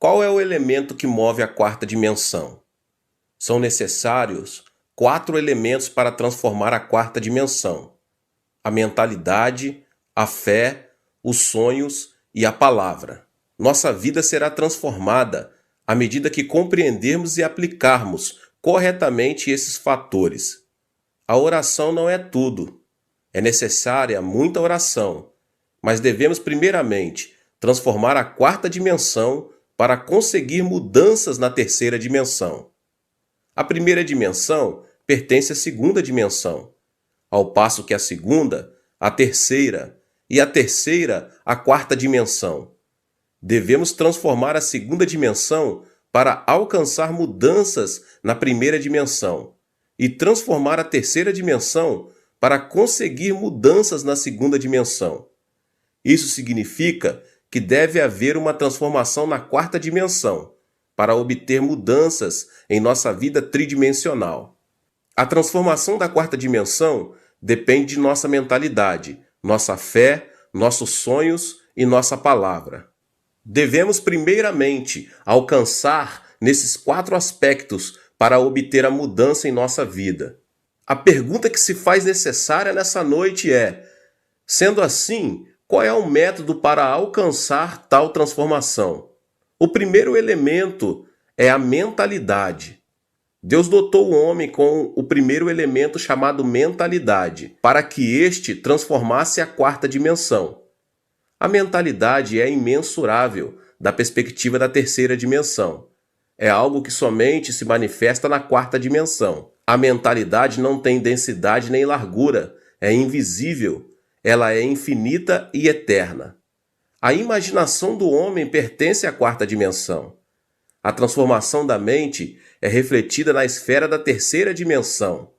Qual é o elemento que move a quarta dimensão? São necessários 4 elementos para transformar a quarta dimensão: a mentalidade, a fé, os sonhos e a palavra. Nossa vida será transformada à medida que compreendermos e aplicarmos corretamente esses fatores. A oração não é tudo. É necessária muita oração, mas devemos primeiramente transformar a quarta dimensão para conseguir mudanças na terceira dimensão. A primeira dimensão pertence à segunda dimensão, ao passo que a segunda, a terceira, e a terceira, a quarta dimensão. Devemos transformar a segunda dimensão para alcançar mudanças na primeira dimensão e transformar a terceira dimensão para conseguir mudanças na segunda dimensão. Isso significa que deve haver uma transformação na quarta dimensão para obter mudanças em nossa vida tridimensional. A transformação da quarta dimensão depende de nossa mentalidade, nossa fé, nossos sonhos e nossa palavra. Devemos primeiramente alcançar nesses 4 aspectos para obter a mudança em nossa vida. A pergunta que se faz necessária nessa noite é: sendo assim, qual é o método para alcançar tal transformação? O primeiro elemento é a mentalidade. Deus dotou o homem com o primeiro elemento chamado mentalidade, para que este transformasse a quarta dimensão. A mentalidade é imensurável da perspectiva da terceira dimensão. É algo que somente se manifesta na quarta dimensão. A mentalidade não tem densidade nem largura, é invisível, ela é infinita e eterna. A imaginação do homem pertence à quarta dimensão. A transformação da mente é refletida na esfera da terceira dimensão.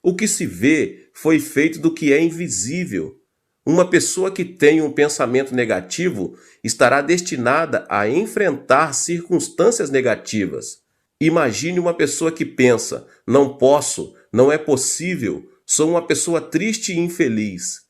O que se vê foi feito do que é invisível. Uma pessoa que tem um pensamento negativo estará destinada a enfrentar circunstâncias negativas. Imagine uma pessoa que pensa: não posso, não é possível, sou uma pessoa triste e infeliz.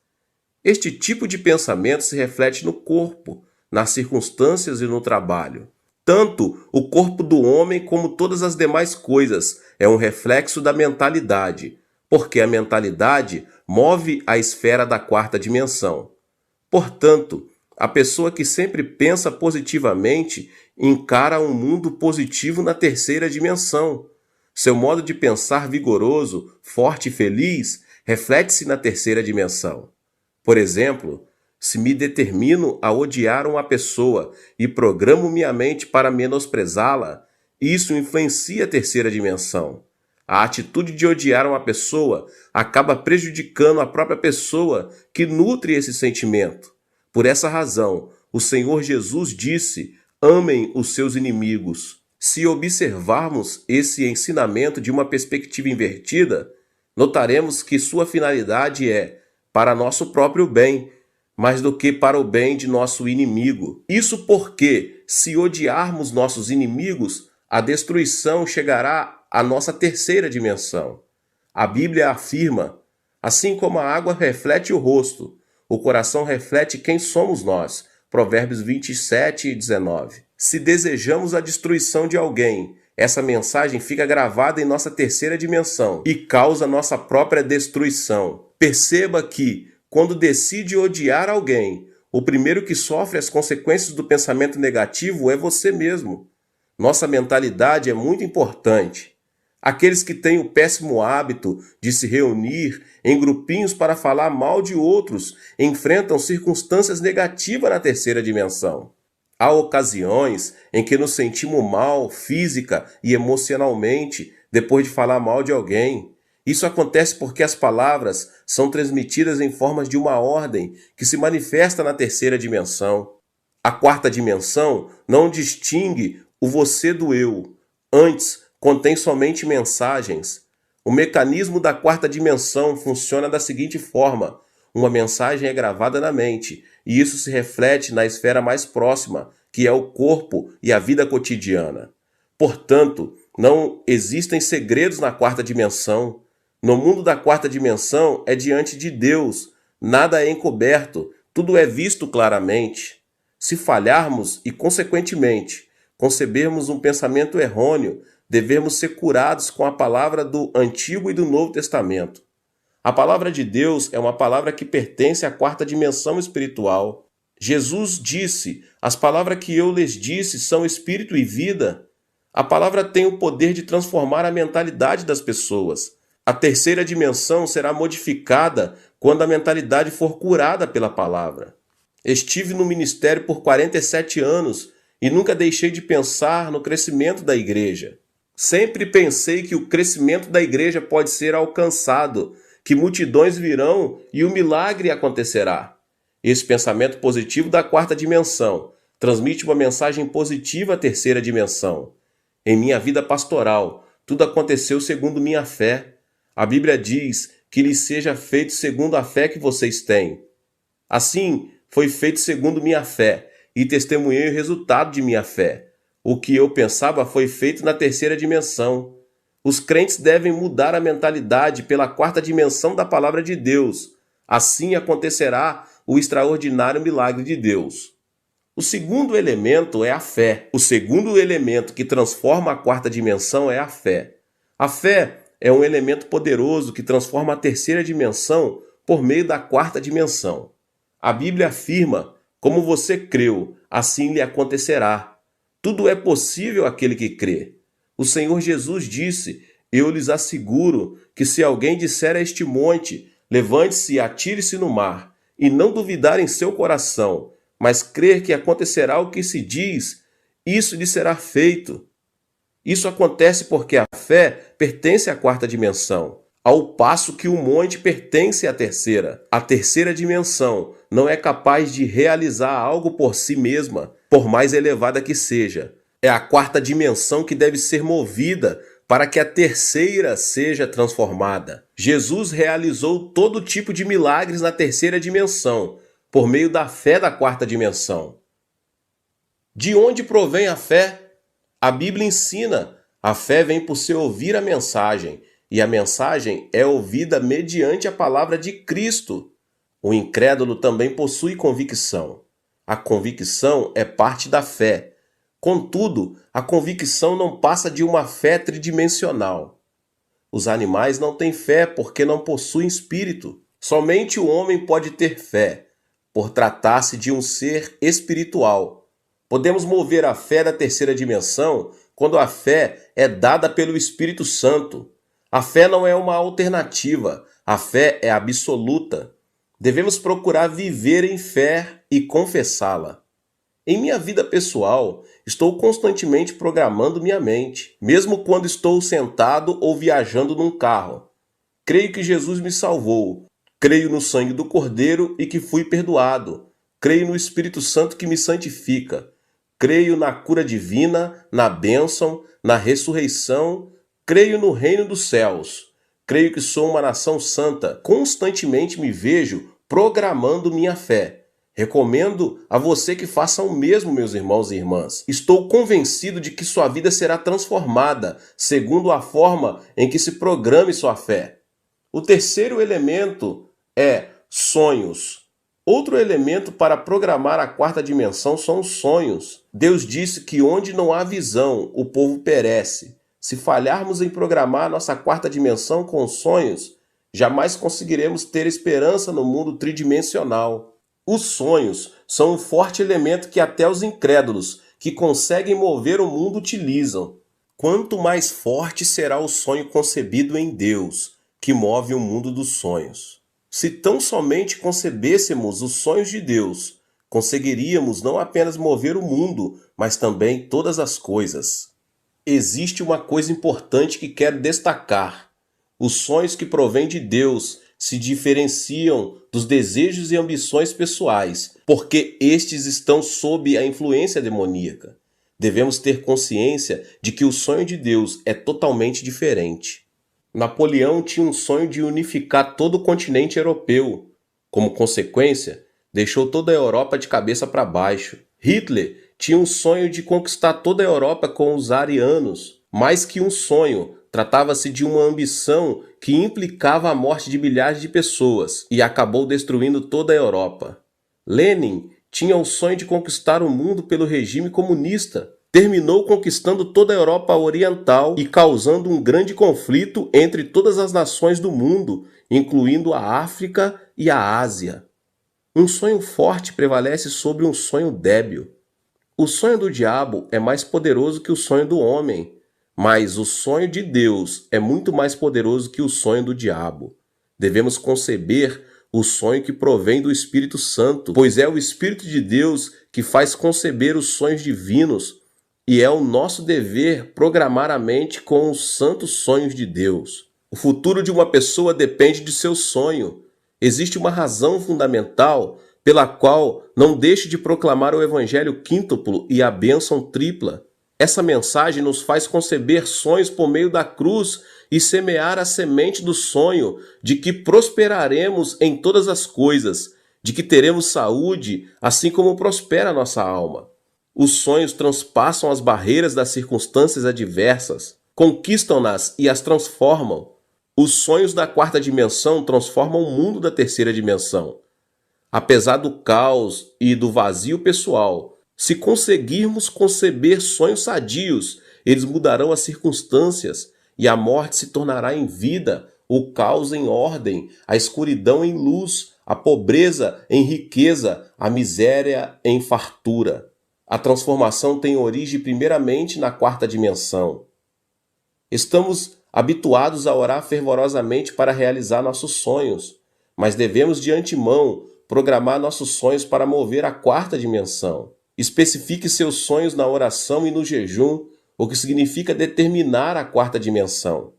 Este tipo de pensamento se reflete no corpo, nas circunstâncias e no trabalho. Tanto o corpo do homem como todas as demais coisas é um reflexo da mentalidade, porque a mentalidade move a esfera da quarta dimensão. Portanto, a pessoa que sempre pensa positivamente encara um mundo positivo na terceira dimensão. Seu modo de pensar vigoroso, forte e feliz reflete-se na terceira dimensão. Por exemplo, se me determino a odiar uma pessoa e programo minha mente para menosprezá-la, isso influencia a terceira dimensão. A atitude de odiar uma pessoa acaba prejudicando a própria pessoa que nutre esse sentimento. Por essa razão, o Senhor Jesus disse: amem os seus inimigos. Se observarmos esse ensinamento de uma perspectiva invertida, notaremos que sua finalidade é para nosso próprio bem, mais do que para o bem de nosso inimigo. Isso porque, se odiarmos nossos inimigos, a destruição chegará à nossa terceira dimensão. A Bíblia afirma: assim como a água reflete o rosto, o coração reflete quem somos nós. Provérbios 27:19. Se desejamos a destruição de alguém, essa mensagem fica gravada em nossa terceira dimensão e causa nossa própria destruição. Perceba que, quando decide odiar alguém, o primeiro que sofre as consequências do pensamento negativo é você mesmo. Nossa mentalidade é muito importante. Aqueles que têm o péssimo hábito de se reunir em grupinhos para falar mal de outros enfrentam circunstâncias negativas na terceira dimensão. Há ocasiões em que nos sentimos mal física e emocionalmente depois de falar mal de alguém. Isso acontece porque as palavras são transmitidas em formas de uma ordem que se manifesta na terceira dimensão. A quarta dimensão não distingue o você do eu. Antes, contém somente mensagens. O mecanismo da quarta dimensão funciona da seguinte forma: uma mensagem é gravada na mente, e isso se reflete na esfera mais próxima, que é o corpo e a vida cotidiana. Portanto, não existem segredos na quarta dimensão. No mundo da quarta dimensão é diante de Deus, nada é encoberto, tudo é visto claramente. Se falharmos e, consequentemente, concebermos um pensamento errôneo, devemos ser curados com a palavra do Antigo e do Novo Testamento. A palavra de Deus é uma palavra que pertence à quarta dimensão espiritual. Jesus disse: "As palavras que eu lhes disse são espírito e vida." A palavra tem o poder de transformar a mentalidade das pessoas. A terceira dimensão será modificada quando a mentalidade for curada pela palavra. Estive no ministério por 47 anos e nunca deixei de pensar no crescimento da igreja. Sempre pensei que o crescimento da igreja pode ser alcançado, que multidões virão e o milagre acontecerá. Esse pensamento positivo da quarta dimensão transmite uma mensagem positiva à terceira dimensão. Em minha vida pastoral, tudo aconteceu segundo minha fé. A Bíblia diz que lhes seja feito segundo a fé que vocês têm. Assim, foi feito segundo minha fé, e testemunhei o resultado de minha fé. O que eu pensava foi feito na terceira dimensão. Os crentes devem mudar a mentalidade pela quarta dimensão da palavra de Deus. Assim acontecerá o extraordinário milagre de Deus. O segundo elemento é a fé. O segundo elemento que transforma a quarta dimensão é a fé. A fé é um elemento poderoso que transforma a terceira dimensão por meio da quarta dimensão. A Bíblia afirma: "Como você creu, assim lhe acontecerá." Tudo é possível àquele que crê. O Senhor Jesus disse: "Eu lhes asseguro que se alguém disser a este monte, levante-se e atire-se no mar, e não duvidar em seu coração, mas crer que acontecerá o que se diz, isso lhe será feito." Isso acontece porque a fé pertence à quarta dimensão, ao passo que o monte pertence à terceira. A terceira dimensão não é capaz de realizar algo por si mesma, por mais elevada que seja. É a quarta dimensão que deve ser movida para que a terceira seja transformada. Jesus realizou todo tipo de milagres na terceira dimensão, por meio da fé da quarta dimensão. De onde provém a fé? A Bíblia ensina: a fé vem por se ouvir a mensagem, e a mensagem é ouvida mediante a palavra de Cristo. O incrédulo também possui convicção. A convicção é parte da fé. Contudo, a convicção não passa de uma fé tridimensional. Os animais não têm fé porque não possuem espírito. Somente o homem pode ter fé, por tratar-se de um ser espiritual. Podemos mover a fé da terceira dimensão quando a fé é dada pelo Espírito Santo. A fé não é uma alternativa, a fé é absoluta. Devemos procurar viver em fé e confessá-la. Em minha vida pessoal, estou constantemente programando minha mente, mesmo quando estou sentado ou viajando num carro. Creio que Jesus me salvou. Creio no sangue do Cordeiro e que fui perdoado. Creio no Espírito Santo que me santifica. Creio na cura divina, na bênção, na ressurreição. Creio no reino dos céus. Creio que sou uma nação santa. Constantemente me vejo programando minha fé. Recomendo a você que faça o mesmo, meus irmãos e irmãs. Estou convencido de que sua vida será transformada segundo a forma em que se programe sua fé. O terceiro elemento é sonhos. Outro elemento para programar a quarta dimensão são os sonhos. Deus disse que onde não há visão, o povo perece. Se falharmos em programar nossa quarta dimensão com sonhos, jamais conseguiremos ter esperança no mundo tridimensional. Os sonhos são um forte elemento que até os incrédulos que conseguem mover o mundo utilizam. Quanto mais forte será o sonho concebido em Deus, que move o mundo dos sonhos. Se tão somente concebêssemos os sonhos de Deus, conseguiríamos não apenas mover o mundo, mas também todas as coisas. Existe uma coisa importante que quero destacar. Os sonhos que provêm de Deus se diferenciam dos desejos e ambições pessoais, porque estes estão sob a influência demoníaca. Devemos ter consciência de que o sonho de Deus é totalmente diferente. Napoleão tinha um sonho de unificar todo o continente europeu. Como consequência, deixou toda a Europa de cabeça para baixo. Hitler tinha um sonho de conquistar toda a Europa com os arianos. Mais que um sonho, tratava-se de uma ambição que implicava a morte de milhares de pessoas e acabou destruindo toda a Europa. Lenin tinha o sonho de conquistar o mundo pelo regime comunista. terminou conquistando toda a Europa Oriental e causando um grande conflito entre todas as nações do mundo, incluindo a África e a Ásia. Um sonho forte prevalece sobre um sonho débil. O sonho do diabo é mais poderoso que o sonho do homem, mas o sonho de Deus é muito mais poderoso que o sonho do diabo. Devemos conceber o sonho que provém do Espírito Santo, pois é o Espírito de Deus que faz conceber os sonhos divinos, e é o nosso dever programar a mente com os santos sonhos de Deus. O futuro de uma pessoa depende de seu sonho. Existe uma razão fundamental pela qual não deixe de proclamar o Evangelho quíntuplo e a bênção tripla. Essa mensagem nos faz conceber sonhos por meio da cruz e semear a semente do sonho de que prosperaremos em todas as coisas, de que teremos saúde, assim como prospera a nossa alma. Os sonhos transpassam as barreiras das circunstâncias adversas, conquistam-nas e as transformam. Os sonhos da quarta dimensão transformam o mundo da terceira dimensão. Apesar do caos e do vazio pessoal, se conseguirmos conceber sonhos sadios, eles mudarão as circunstâncias e a morte se tornará em vida, o caos em ordem, a escuridão em luz, a pobreza em riqueza, a miséria em fartura. A transformação tem origem primeiramente na quarta dimensão. Estamos habituados a orar fervorosamente para realizar nossos sonhos, mas devemos de antemão programar nossos sonhos para mover a quarta dimensão. Especifique seus sonhos na oração e no jejum, o que significa determinar a quarta dimensão.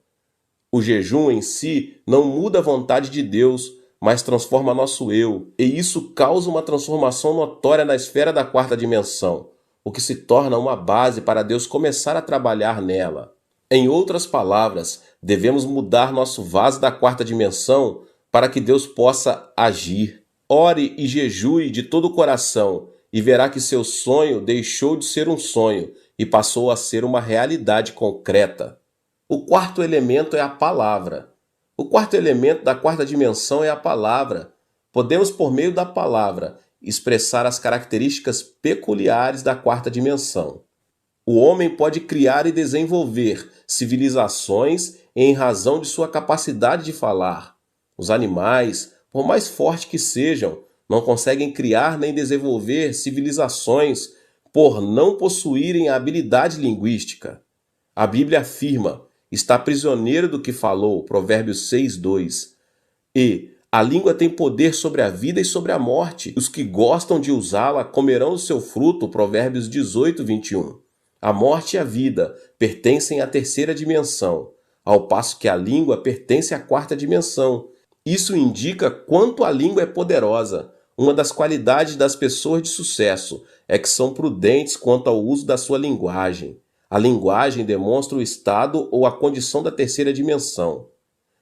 O jejum em si não muda a vontade de Deus, mas transforma nosso eu, e isso causa uma transformação notória na esfera da quarta dimensão, o que se torna uma base para Deus começar a trabalhar nela. Em outras palavras, devemos mudar nosso vaso da quarta dimensão para que Deus possa agir. Ore e jejue de todo o coração e verá que seu sonho deixou de ser um sonho e passou a ser uma realidade concreta. O quarto elemento é a palavra. O quarto elemento da quarta dimensão é a palavra. Podemos, por meio da palavra, expressar as características peculiares da quarta dimensão. O homem pode criar e desenvolver civilizações em razão de sua capacidade de falar. Os animais, por mais fortes que sejam, não conseguem criar nem desenvolver civilizações por não possuírem a habilidade linguística. A Bíblia afirma: está prisioneiro do que falou, Provérbios 6:2. E a língua tem poder sobre a vida e sobre a morte. Os que gostam de usá-la comerão o seu fruto, Provérbios 18:21. A morte e a vida pertencem à terceira dimensão, ao passo que a língua pertence à quarta dimensão. Isso indica quanto a língua é poderosa. Uma das qualidades das pessoas de sucesso é que são prudentes quanto ao uso da sua linguagem. A linguagem demonstra o estado ou a condição da terceira dimensão.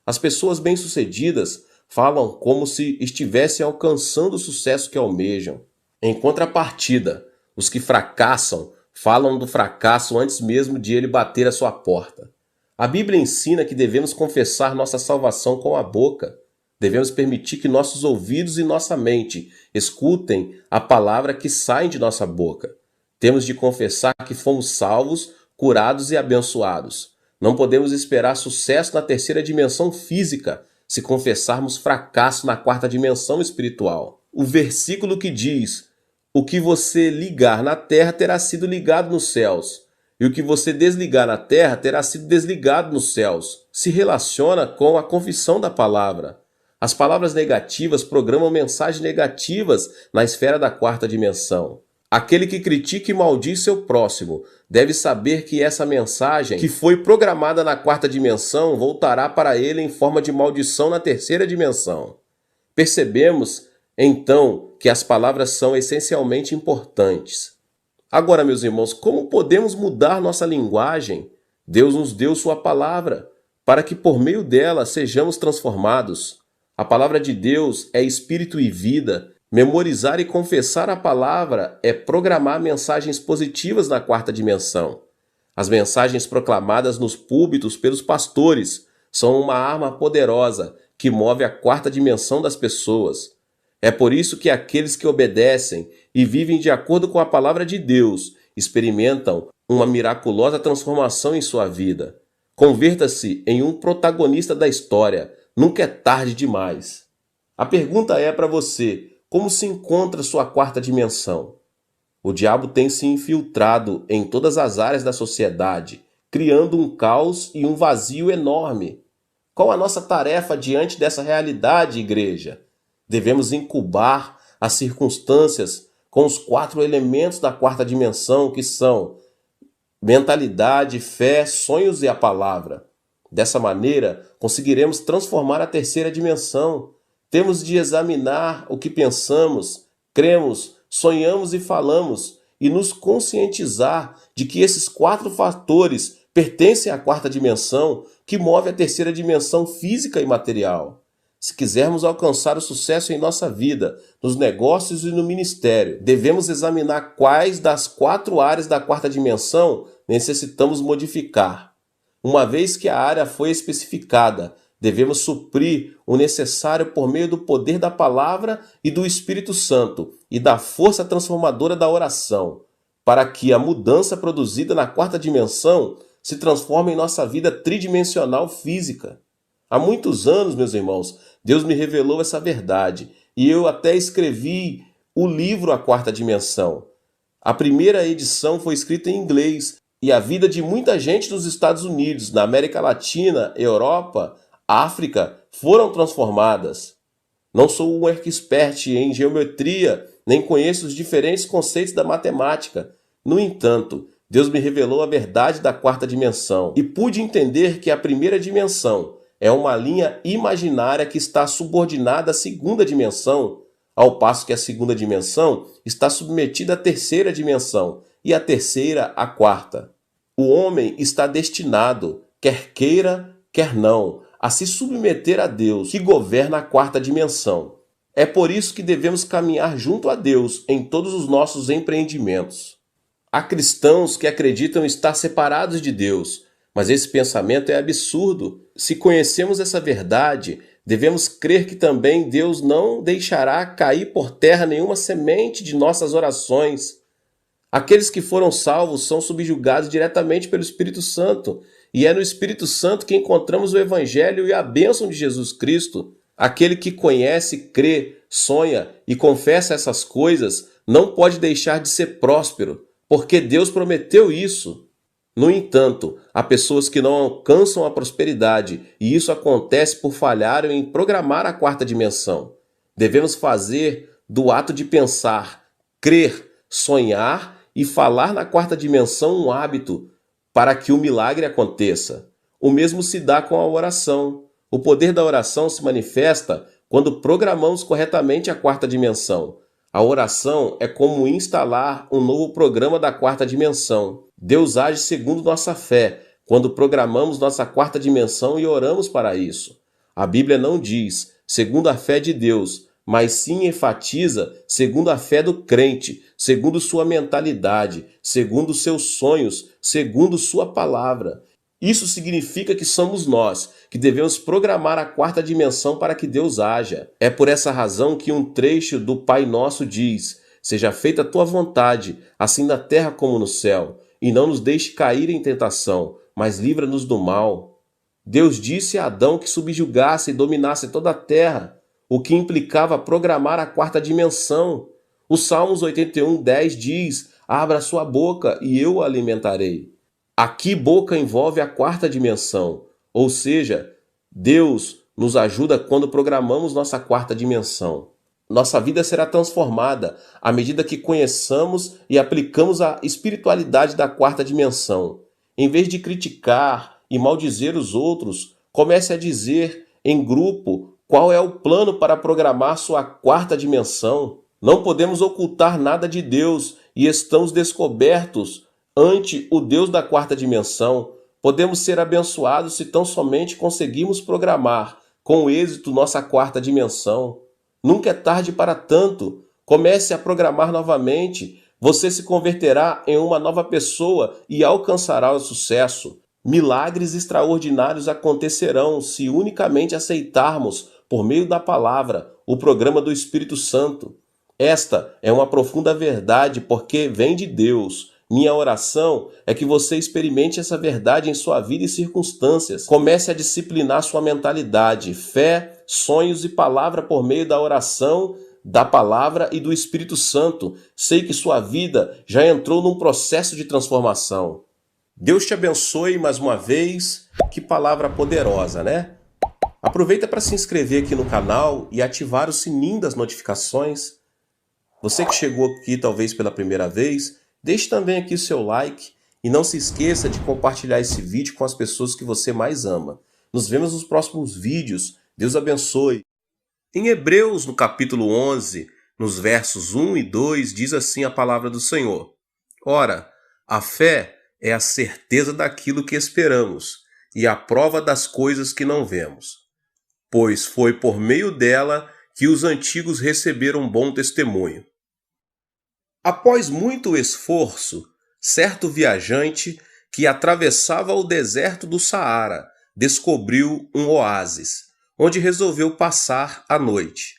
As pessoas bem-sucedidas falam como se estivessem alcançando o sucesso que almejam. Em contrapartida, os que fracassam falam do fracasso antes mesmo de ele bater a sua porta. A Bíblia ensina que devemos confessar nossa salvação com a boca. Devemos permitir que nossos ouvidos e nossa mente escutem a palavra que sai de nossa boca. Temos de confessar que fomos salvos, curados e abençoados. Não podemos esperar sucesso na terceira dimensão física se confessarmos fracasso na quarta dimensão espiritual. O versículo que diz: o que você ligar na terra terá sido ligado nos céus, e o que você desligar na terra terá sido desligado nos céus, se relaciona com a confissão da palavra. As palavras negativas programam mensagens negativas na esfera da quarta dimensão. Aquele que critica e maldiz seu próximo deve saber que essa mensagem, que foi programada na quarta dimensão, voltará para ele em forma de maldição na terceira dimensão. Percebemos, então, que as palavras são essencialmente importantes. Agora, meus irmãos, como podemos mudar nossa linguagem? Deus nos deu sua palavra, para que por meio dela sejamos transformados. A palavra de Deus é espírito e vida. Memorizar e confessar a palavra é programar mensagens positivas na quarta dimensão. As mensagens proclamadas nos púlpitos pelos pastores são uma arma poderosa que move a quarta dimensão das pessoas. É por isso que aqueles que obedecem e vivem de acordo com a palavra de Deus experimentam uma miraculosa transformação em sua vida. Converta-se em um protagonista da história. Nunca é tarde demais. A pergunta é para você: como se encontra sua quarta dimensão? O diabo tem se infiltrado em todas as áreas da sociedade, criando um caos e um vazio enorme. Qual a nossa tarefa diante dessa realidade, igreja? Devemos incubar as circunstâncias com os 4 elementos da quarta dimensão, que são mentalidade, fé, sonhos e a palavra. Dessa maneira, conseguiremos transformar a terceira dimensão. Temos de examinar o que pensamos, cremos, sonhamos e falamos e nos conscientizar de que esses 4 fatores pertencem à quarta dimensão, que move a terceira dimensão física e material. Se quisermos alcançar o sucesso em nossa vida, nos negócios e no ministério, devemos examinar quais das 4 áreas da quarta dimensão necessitamos modificar. Uma vez que a área foi especificada, devemos suprir o necessário por meio do poder da palavra e do Espírito Santo e da força transformadora da oração, para que a mudança produzida na quarta dimensão se transforme em nossa vida tridimensional física. Há muitos anos, meus irmãos, Deus me revelou essa verdade e eu até escrevi o livro A Quarta Dimensão. A primeira edição foi escrita em inglês e a vida de muita gente nos Estados Unidos, na América Latina, Europa, África foram transformadas. Não sou um expert em geometria, nem conheço os diferentes conceitos da matemática. No entanto, Deus me revelou a verdade da quarta dimensão e pude entender que a primeira dimensão é uma linha imaginária que está subordinada à segunda dimensão, ao passo que a segunda dimensão está submetida à terceira dimensão e a terceira à quarta. O homem está destinado, quer queira, quer não, a se submeter a Deus, que governa a quarta dimensão. É por isso que devemos caminhar junto a Deus em todos os nossos empreendimentos. Há cristãos que acreditam estar separados de Deus, mas esse pensamento é absurdo. Se conhecemos essa verdade, devemos crer que também Deus não deixará cair por terra nenhuma semente de nossas orações. Aqueles que foram salvos são subjugados diretamente pelo Espírito Santo, e é no Espírito Santo que encontramos o Evangelho e a bênção de Jesus Cristo. Aquele que conhece, crê, sonha e confessa essas coisas não pode deixar de ser próspero, porque Deus prometeu isso. No entanto, há pessoas que não alcançam a prosperidade, e isso acontece por falharem em programar a quarta dimensão. Devemos fazer do ato de pensar, crer, sonhar e falar na quarta dimensão um hábito para que o milagre aconteça. O mesmo se dá com a oração. O poder da oração se manifesta quando programamos corretamente a quarta dimensão. A oração é como instalar um novo programa da quarta dimensão. Deus age segundo nossa fé, quando programamos nossa quarta dimensão e oramos para isso. A Bíblia não diz, segundo a fé de Deus, mas sim enfatiza segundo a fé do crente, segundo sua mentalidade, segundo seus sonhos, segundo sua palavra. Isso significa que somos nós, que devemos programar a quarta dimensão para que Deus haja. É por essa razão que um trecho do Pai Nosso diz: seja feita a tua vontade, assim na terra como no céu, e não nos deixe cair em tentação, mas livra-nos do mal. Deus disse a Adão que subjugasse e dominasse toda a terra, o que implicava programar a quarta dimensão. O Salmos 81:10 diz: abra sua boca e eu o alimentarei. Aqui boca envolve a quarta dimensão, ou seja, Deus nos ajuda quando programamos nossa quarta dimensão. Nossa vida será transformada à medida que conheçamos e aplicamos a espiritualidade da quarta dimensão. Em vez de criticar e maldizer os outros, comece a dizer em grupo qual é o plano para programar sua quarta dimensão. Não podemos ocultar nada de Deus e estamos descobertos ante o Deus da quarta dimensão. Podemos ser abençoados se tão somente conseguimos programar com êxito nossa quarta dimensão. Nunca é tarde para tanto. Comece a programar novamente. Você se converterá em uma nova pessoa e alcançará o sucesso. Milagres extraordinários acontecerão se unicamente aceitarmos, por meio da palavra, o programa do Espírito Santo. Esta é uma profunda verdade porque vem de Deus Minha oração é que você experimente essa verdade em sua vida e circunstâncias. Comece a disciplinar sua mentalidade, fé, sonhos e palavra por meio da oração, da palavra e do Espírito Santo. Sei que sua vida já entrou num processo de transformação. Deus te abençoe mais uma vez. Que palavra poderosa, né? Aproveita para se inscrever aqui no canal e ativar o sininho das notificações. Você que chegou aqui talvez pela primeira vez, deixe também aqui o seu like e não se esqueça de compartilhar esse vídeo com as pessoas que você mais ama. Nos vemos nos próximos vídeos. Deus abençoe. Em Hebreus, no capítulo 11, nos versos 1 e 2, diz assim a palavra do Senhor: Ora, a fé é a certeza daquilo que esperamos e a prova das coisas que não vemos. Pois foi por meio dela que os antigos receberam bom testemunho. Após muito esforço, certo viajante que atravessava o deserto do Saara descobriu um oásis, onde resolveu passar a noite.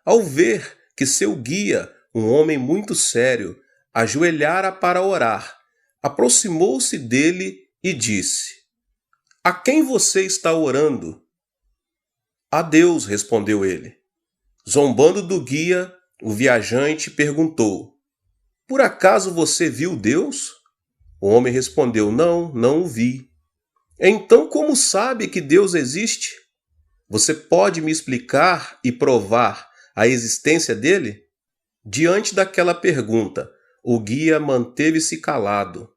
Ao ver que seu guia, um homem muito sério, ajoelhara para orar, aproximou-se dele e disse: A quem você está orando? A Deus, respondeu ele. Zombando do guia, o viajante perguntou: Por acaso você viu Deus? O homem respondeu: Não o vi. Então como sabe que Deus existe? Você pode me explicar e provar a existência dele? Diante daquela pergunta, o guia manteve-se calado.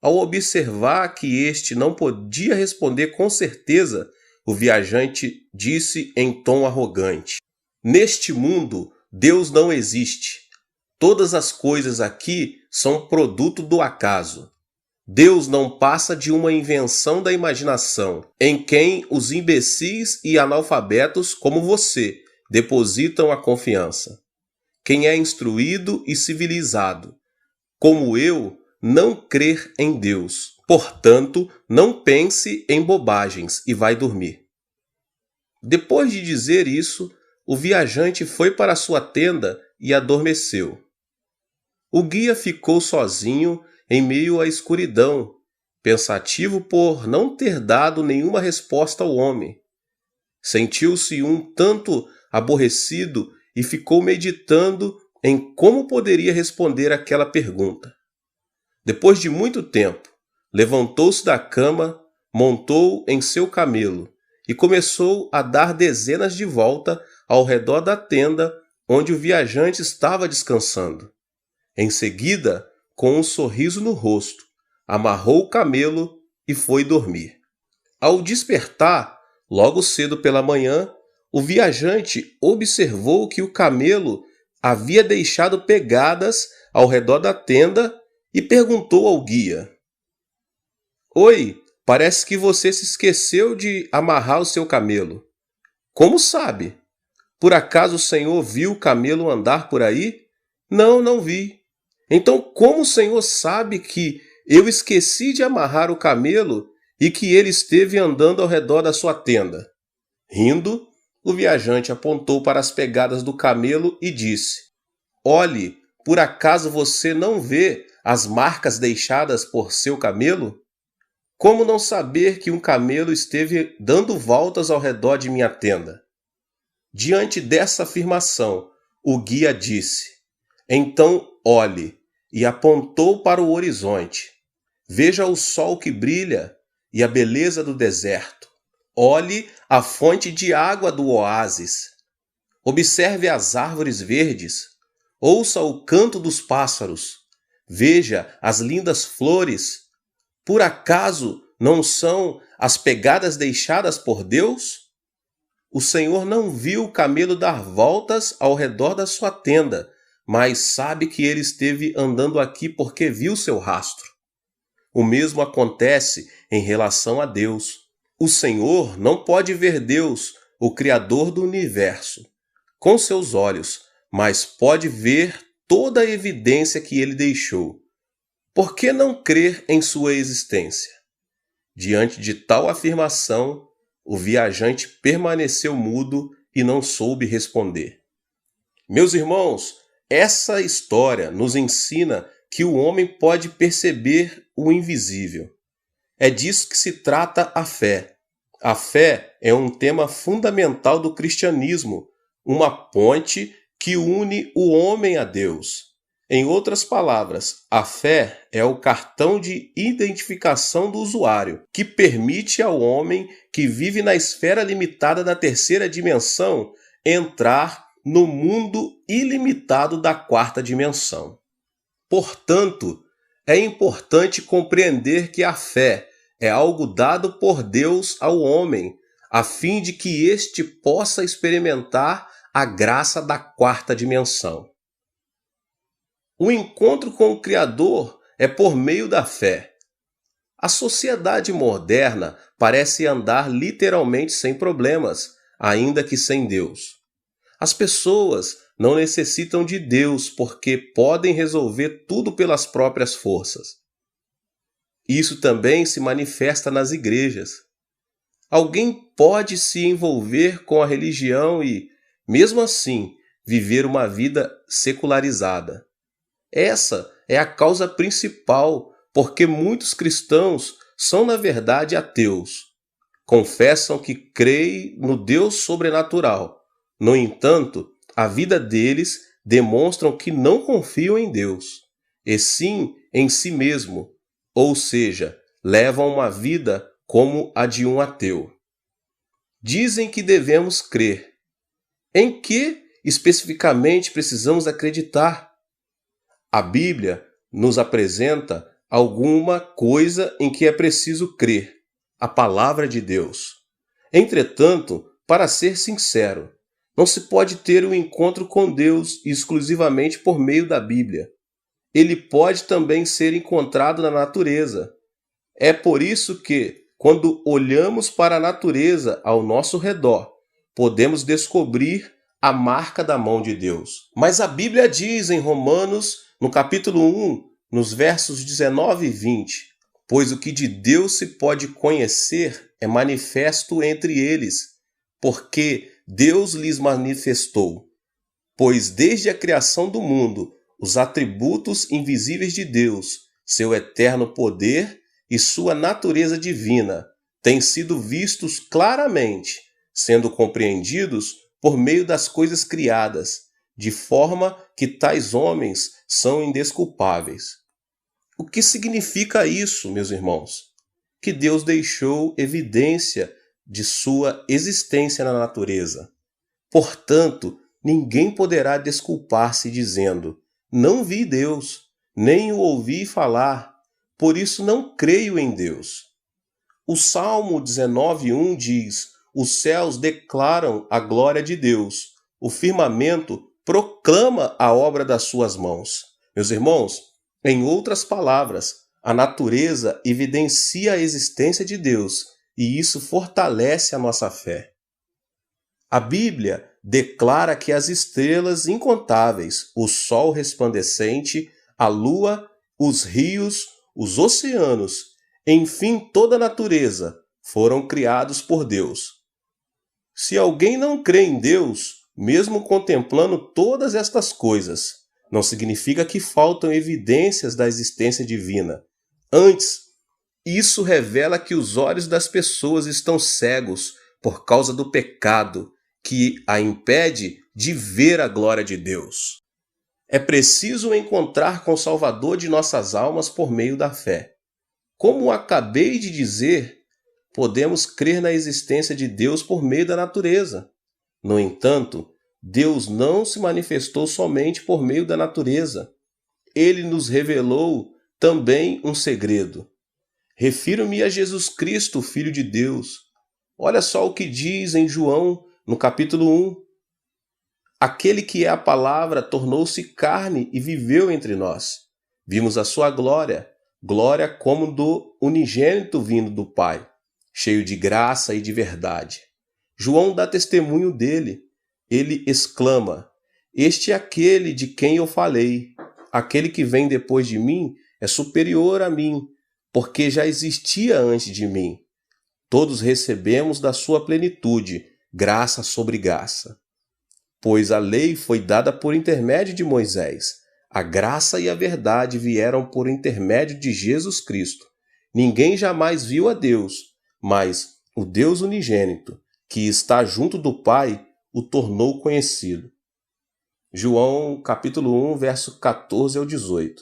Ao observar que este não podia responder com certeza, o viajante disse em tom arrogante: Neste mundo, Deus não existe. Todas as coisas aqui são produto do acaso. Deus não passa de uma invenção da imaginação, em quem os imbecis e analfabetos, como você, depositam a confiança. Quem é instruído e civilizado, como eu, não crer em Deus. Portanto, não pense em bobagens e vai dormir. Depois de dizer isso, o viajante foi para sua tenda e adormeceu. O guia ficou sozinho em meio à escuridão, pensativo por não ter dado nenhuma resposta ao homem. Sentiu-se um tanto aborrecido e ficou meditando em como poderia responder aquela pergunta. Depois de muito tempo, levantou-se da cama, montou em seu camelo e começou a dar dezenas de voltas ao redor da tenda onde o viajante estava descansando. Em seguida, com um sorriso no rosto, amarrou o camelo e foi dormir. Ao despertar, logo cedo pela manhã, o viajante observou que o camelo havia deixado pegadas ao redor da tenda e perguntou ao guia: Oi, parece que você se esqueceu de amarrar o seu camelo. Como sabe? Por acaso o senhor viu o camelo andar por aí? Não vi. Então como o senhor sabe que eu esqueci de amarrar o camelo e que ele esteve andando ao redor da sua tenda? Rindo, o viajante apontou para as pegadas do camelo e disse: Olhe, por acaso você não vê as marcas deixadas por seu camelo? Como não saber que um camelo esteve dando voltas ao redor de minha tenda? Diante dessa afirmação, o guia disse: Então olhe, e apontou para o horizonte. Veja o sol que brilha e a beleza do deserto. Olhe a fonte de água do oásis. Observe as árvores verdes. Ouça o canto dos pássaros. Veja as lindas flores. Por acaso não são as pegadas deixadas por Deus? O Senhor não viu o camelo dar voltas ao redor da sua tenda, mas sabe que ele esteve andando aqui porque viu seu rastro. O mesmo acontece em relação a Deus. O Senhor não pode ver Deus, o Criador do universo, com seus olhos, mas pode ver toda a evidência que ele deixou. Por que não crer em sua existência? Diante de tal afirmação, o viajante permaneceu mudo e não soube responder. Meus irmãos, essa história nos ensina que o homem pode perceber o invisível. É disso que se trata a fé. A fé é um tema fundamental do cristianismo, uma ponte que une o homem a Deus. Em outras palavras, a fé é o cartão de identificação do usuário, que permite ao homem que vive na esfera limitada da terceira dimensão entrar no mundo ilimitado da quarta dimensão. Portanto, é importante compreender que a fé é algo dado por Deus ao homem, a fim de que este possa experimentar a graça da quarta dimensão. O encontro com o Criador é por meio da fé. A sociedade moderna parece andar literalmente sem problemas, ainda que sem Deus. As pessoas não necessitam de Deus porque podem resolver tudo pelas próprias forças. Isso também se manifesta nas igrejas. Alguém pode se envolver com a religião e, mesmo assim, viver uma vida secularizada. Essa é a causa principal porque muitos cristãos são, na verdade, ateus. Confessam que creem no Deus sobrenatural. No entanto, a vida deles demonstram que não confiam em Deus, e sim em si mesmo, ou seja, levam uma vida como a de um ateu. Dizem que devemos crer. Em que especificamente precisamos acreditar? A Bíblia nos apresenta alguma coisa em que é preciso crer, a palavra de Deus. Entretanto, para ser sincero, não se pode ter um encontro com Deus exclusivamente por meio da Bíblia. Ele pode também ser encontrado na natureza. É por isso que, quando olhamos para a natureza ao nosso redor, podemos descobrir a marca da mão de Deus. Mas a Bíblia diz em Romanos, no capítulo 1, nos versos 19 e 20, pois o que de Deus se pode conhecer é manifesto entre eles, porque Deus lhes manifestou. Pois desde a criação do mundo, os atributos invisíveis de Deus, seu eterno poder e sua natureza divina, têm sido vistos claramente, sendo compreendidos por meio das coisas criadas, de forma que tais homens são indesculpáveis. O que significa isso, meus irmãos? Que Deus deixou evidência de sua existência na natureza. Portanto, ninguém poderá desculpar-se dizendo: não vi Deus, nem o ouvi falar, por isso não creio em Deus. O Salmo 19:1 diz: os céus declaram a glória de Deus, o firmamento proclama a obra das suas mãos. Meus irmãos, em outras palavras, a natureza evidencia a existência de Deus e isso fortalece a nossa fé. A Bíblia declara que as estrelas incontáveis, o sol resplandecente, a lua, os rios, os oceanos, enfim, toda a natureza, foram criados por Deus. Se alguém não crê em Deus, mesmo contemplando todas estas coisas, não significa que faltam evidências da existência divina. Antes, isso revela que os olhos das pessoas estão cegos por causa do pecado, que a impede de ver a glória de Deus. É preciso encontrar com o Salvador de nossas almas por meio da fé. Como acabei de dizer, podemos crer na existência de Deus por meio da natureza. No entanto, Deus não se manifestou somente por meio da natureza. Ele nos revelou também um segredo. Refiro-me a Jesus Cristo, Filho de Deus. Olha só o que diz em João, no capítulo 1. Aquele que é a palavra tornou-se carne e viveu entre nós. Vimos a sua glória, glória como do unigênito vindo do Pai, cheio de graça e de verdade. João dá testemunho dele. Ele exclama: este é aquele de quem eu falei. Aquele que vem depois de mim é superior a mim, porque já existia antes de mim. Todos recebemos da sua plenitude, graça sobre graça. Pois a lei foi dada por intermédio de Moisés. A graça e a verdade vieram por intermédio de Jesus Cristo. Ninguém jamais viu a Deus, mas o Deus unigênito, que está junto do Pai, o tornou conhecido. João capítulo 1, verso 14 ao 18.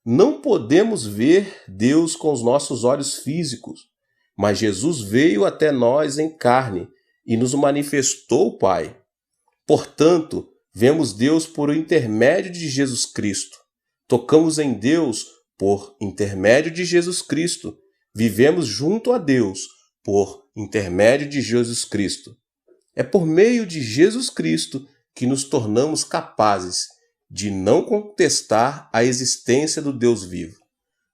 Não podemos ver Deus com os nossos olhos físicos, mas Jesus veio até nós em carne e nos manifestou o Pai. Portanto, vemos Deus por intermédio de Jesus Cristo. Tocamos em Deus por intermédio de Jesus Cristo. Vivemos junto a Deus por intermédio de Jesus Cristo. É por meio de Jesus Cristo que nos tornamos capazes de não contestar a existência do Deus vivo.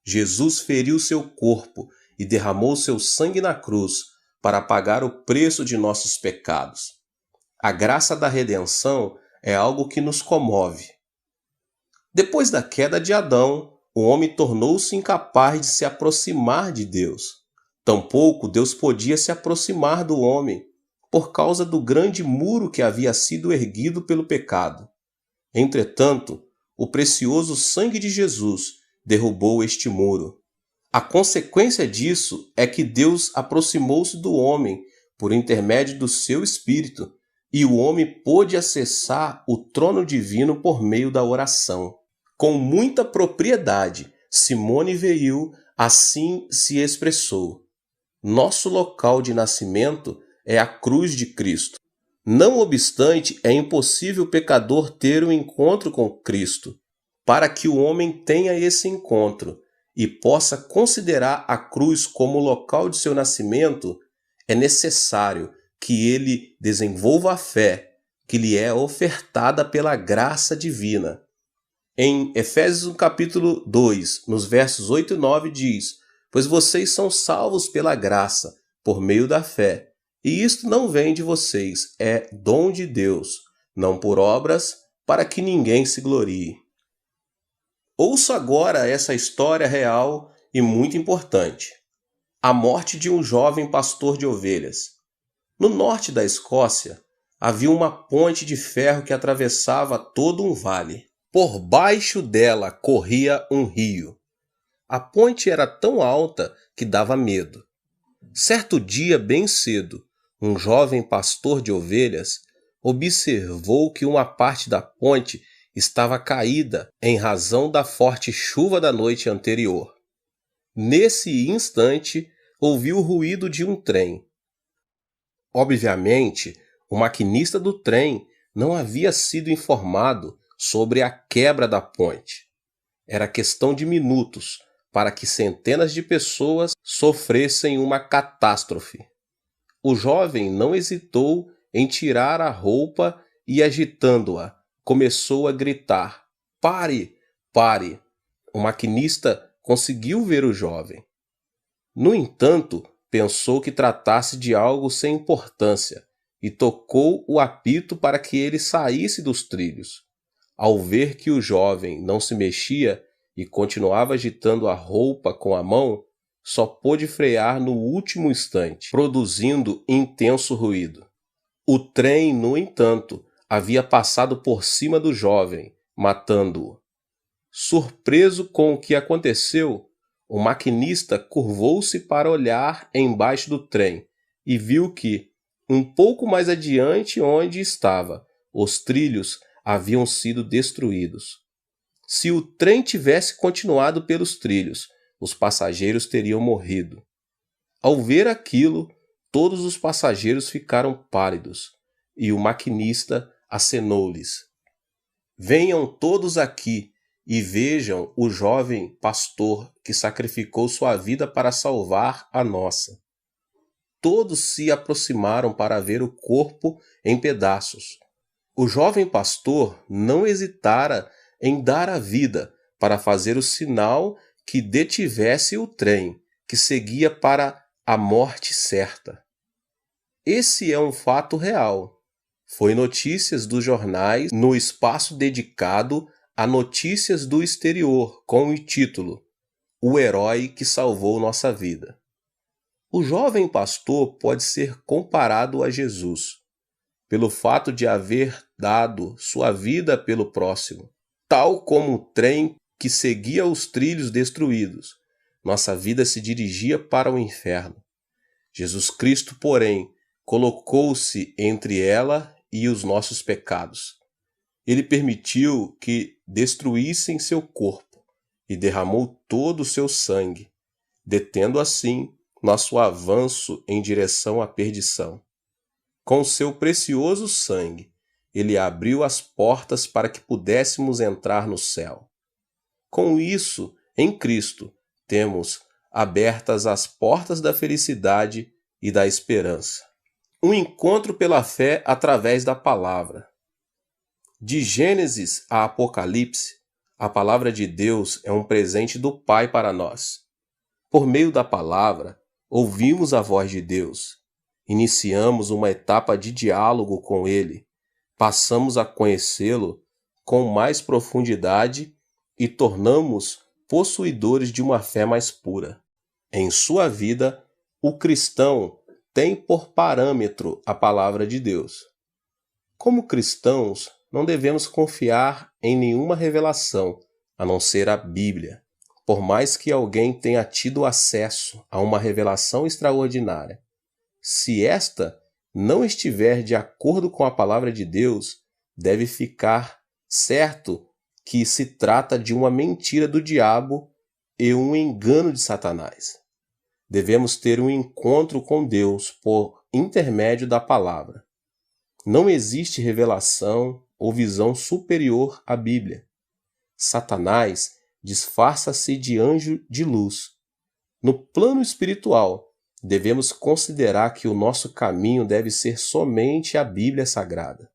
Jesus feriu seu corpo e derramou seu sangue na cruz para pagar o preço de nossos pecados. A graça da redenção é algo que nos comove. Depois da queda de Adão, o homem tornou-se incapaz de se aproximar de Deus. Tampouco Deus podia se aproximar do homem, por causa do grande muro que havia sido erguido pelo pecado. Entretanto, o precioso sangue de Jesus derrubou este muro. A consequência disso é que Deus aproximou-se do homem por intermédio do seu Espírito, e o homem pôde acessar o trono divino por meio da oração. Com muita propriedade, Simone Weil assim se expressou: nosso local de nascimento é a cruz de Cristo. Não obstante, é impossível o pecador ter um encontro com Cristo. Para que o homem tenha esse encontro e possa considerar a cruz como o local de seu nascimento, é necessário que ele desenvolva a fé que lhe é ofertada pela graça divina. Em Efésios capítulo 2, nos versos 8 e 9 diz: pois vocês são salvos pela graça, por meio da fé. E isto não vem de vocês, é dom de Deus, não por obras, para que ninguém se glorie. Ouça agora essa história real e muito importante. A morte de um jovem pastor de ovelhas. No norte da Escócia, havia uma ponte de ferro que atravessava todo um vale. Por baixo dela corria um rio. A ponte era tão alta que dava medo. Certo dia, bem cedo, um jovem pastor de ovelhas observou que uma parte da ponte estava caída em razão da forte chuva da noite anterior. Nesse instante, ouviu o ruído de um trem. Obviamente, o maquinista do trem não havia sido informado sobre a quebra da ponte. Era questão de minutos para que centenas de pessoas sofressem uma catástrofe. O jovem não hesitou em tirar a roupa e, agitando-a, começou a gritar: pare, pare! O maquinista conseguiu ver o jovem. No entanto, pensou que tratasse de algo sem importância e tocou o apito para que ele saísse dos trilhos. Ao ver que o jovem não se mexia e continuava agitando a roupa com a mão, só pôde frear no último instante, produzindo intenso ruído. O trem, no entanto, havia passado por cima do jovem, matando-o. Surpreso com o que aconteceu, o maquinista curvou-se para olhar embaixo do trem e viu que, um pouco mais adiante onde estava, os trilhos haviam sido destruídos. Se o trem tivesse continuado pelos trilhos, os passageiros teriam morrido. Ao ver aquilo, todos os passageiros ficaram pálidos e o maquinista acenou-lhes: venham todos aqui e vejam o jovem pastor que sacrificou sua vida para salvar a nossa. Todos se aproximaram para ver o corpo em pedaços. O jovem pastor não hesitara em dar a vida para fazer o sinal que detivesse o trem, que seguia para a morte certa. Esse é um fato real. Foi notícias dos jornais no espaço dedicado a notícias do exterior, com o título O Herói que Salvou Nossa Vida. O jovem pastor pode ser comparado a Jesus, pelo fato de haver dado sua vida pelo próximo. Tal como o trem que seguia os trilhos destruídos, nossa vida se dirigia para o inferno. Jesus Cristo, porém, colocou-se entre ela e os nossos pecados. Ele permitiu que destruíssem seu corpo e derramou todo o seu sangue, detendo assim nosso avanço em direção à perdição. Com seu precioso sangue, ele abriu as portas para que pudéssemos entrar no céu. Com isso, em Cristo, temos abertas as portas da felicidade e da esperança. Um encontro pela fé através da palavra. De Gênesis a Apocalipse, a palavra de Deus é um presente do Pai para nós. Por meio da palavra, ouvimos a voz de Deus, iniciamos uma etapa de diálogo com Ele, passamos a conhecê-lo com mais profundidade e tornamos possuidores de uma fé mais pura. Em sua vida, o cristão tem por parâmetro a palavra de Deus. Como cristãos, não devemos confiar em nenhuma revelação, a não ser a Bíblia. Por mais que alguém tenha tido acesso a uma revelação extraordinária, se esta não estiver de acordo com a palavra de Deus, deve ficar certo que se trata de uma mentira do diabo e um engano de Satanás. Devemos ter um encontro com Deus por intermédio da palavra. Não existe revelação ou visão superior à Bíblia. Satanás disfarça-se de anjo de luz. No plano espiritual, devemos considerar que o nosso caminho deve ser somente a Bíblia Sagrada.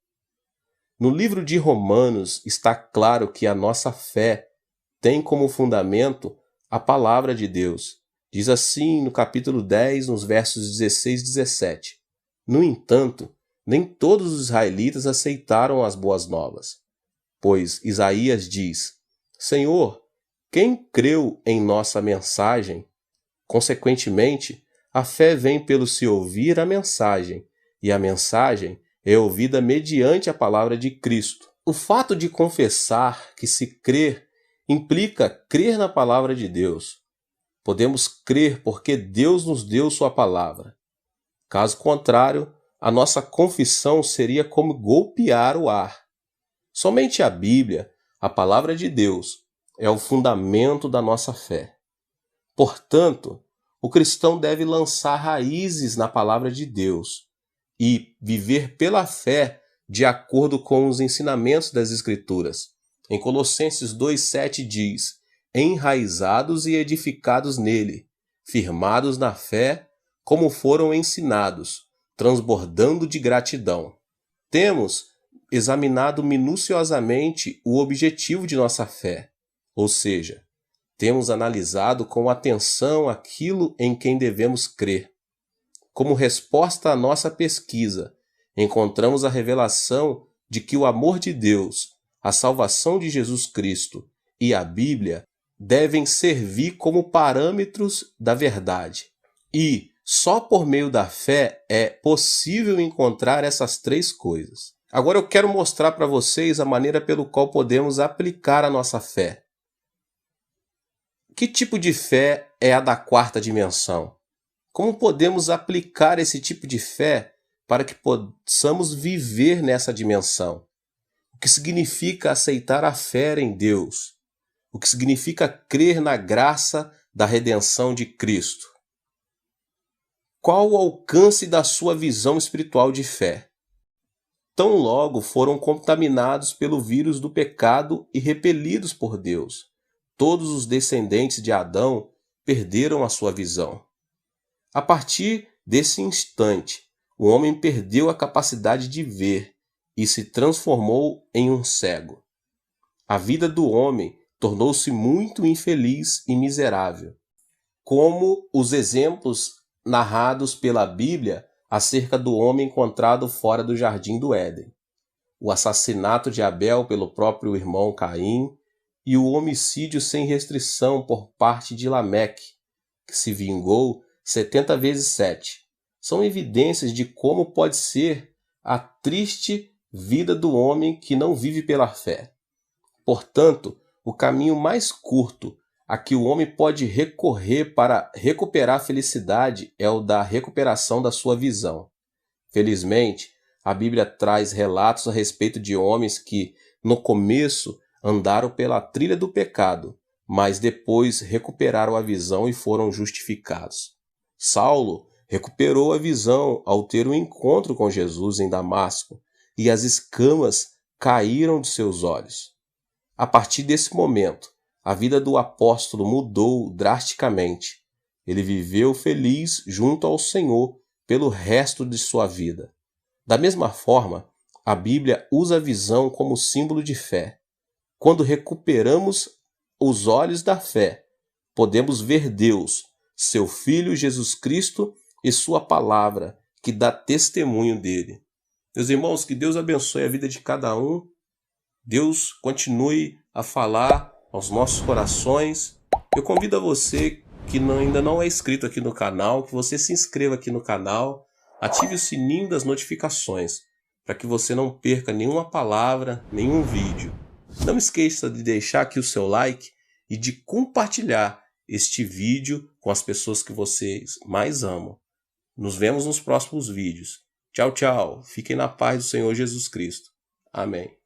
No livro de Romanos está claro que a nossa fé tem como fundamento a palavra de Deus. Diz assim no capítulo 10, nos versos 16 e 17. No entanto, nem todos os israelitas aceitaram as boas novas. Pois Isaías diz: Senhor, quem creu em nossa mensagem? Consequentemente, a fé vem pelo se ouvir a mensagem, e a mensagem é ouvida mediante a palavra de Cristo. O fato de confessar que se crer implica crer na palavra de Deus. Podemos crer porque Deus nos deu sua palavra. Caso contrário, a nossa confissão seria como golpear o ar. Somente a Bíblia, a palavra de Deus, é o fundamento da nossa fé. Portanto, o cristão deve lançar raízes na palavra de Deus e viver pela fé de acordo com os ensinamentos das Escrituras. Em Colossenses 2,7 diz: enraizados e edificados nele, firmados na fé, como foram ensinados, transbordando de gratidão. Temos examinado minuciosamente o objetivo de nossa fé, ou seja, temos analisado com atenção aquilo em quem devemos crer. Como resposta à nossa pesquisa, encontramos a revelação de que o amor de Deus, a salvação de Jesus Cristo e a Bíblia devem servir como parâmetros da verdade. E só por meio da fé é possível encontrar essas três coisas. Agora eu quero mostrar para vocês a maneira pelo qual podemos aplicar a nossa fé. Que tipo de fé é a da quarta dimensão? Como podemos aplicar esse tipo de fé para que possamos viver nessa dimensão? O que significa aceitar a fé em Deus? O que significa crer na graça da redenção de Cristo? Qual o alcance da sua visão espiritual de fé? Tão logo foram contaminados pelo vírus do pecado e repelidos por Deus, todos os descendentes de Adão perderam a sua visão. A partir desse instante, o homem perdeu a capacidade de ver e se transformou em um cego. A vida do homem tornou-se muito infeliz e miserável, como os exemplos narrados pela Bíblia acerca do homem encontrado fora do jardim do Éden, o assassinato de Abel pelo próprio irmão Caim e o homicídio sem restrição por parte de Lameque, que se vingou 70 vezes 7. São evidências de como pode ser a triste vida do homem que não vive pela fé. Portanto, o caminho mais curto a que o homem pode recorrer para recuperar a felicidade é o da recuperação da sua visão. Felizmente, a Bíblia traz relatos a respeito de homens que, no começo, andaram pela trilha do pecado, mas depois recuperaram a visão e foram justificados. Saulo recuperou a visão ao ter um encontro com Jesus em Damasco, e as escamas caíram de seus olhos. A partir desse momento, a vida do apóstolo mudou drasticamente. Ele viveu feliz junto ao Senhor pelo resto de sua vida. Da mesma forma, a Bíblia usa a visão como símbolo de fé. Quando recuperamos os olhos da fé, podemos ver Deus, seu Filho Jesus Cristo e sua palavra, que dá testemunho dele. Meus irmãos, que Deus abençoe a vida de cada um. Deus continue a falar aos nossos corações. Eu convido a você que ainda não é inscrito aqui no canal, que você se inscreva aqui no canal, ative o sininho das notificações, para que você não perca nenhuma palavra, nenhum vídeo. Não esqueça de deixar aqui o seu like e de compartilhar este vídeo com as pessoas que vocês mais amam. Nos vemos nos próximos vídeos. Tchau, tchau. Fiquem na paz do Senhor Jesus Cristo. Amém.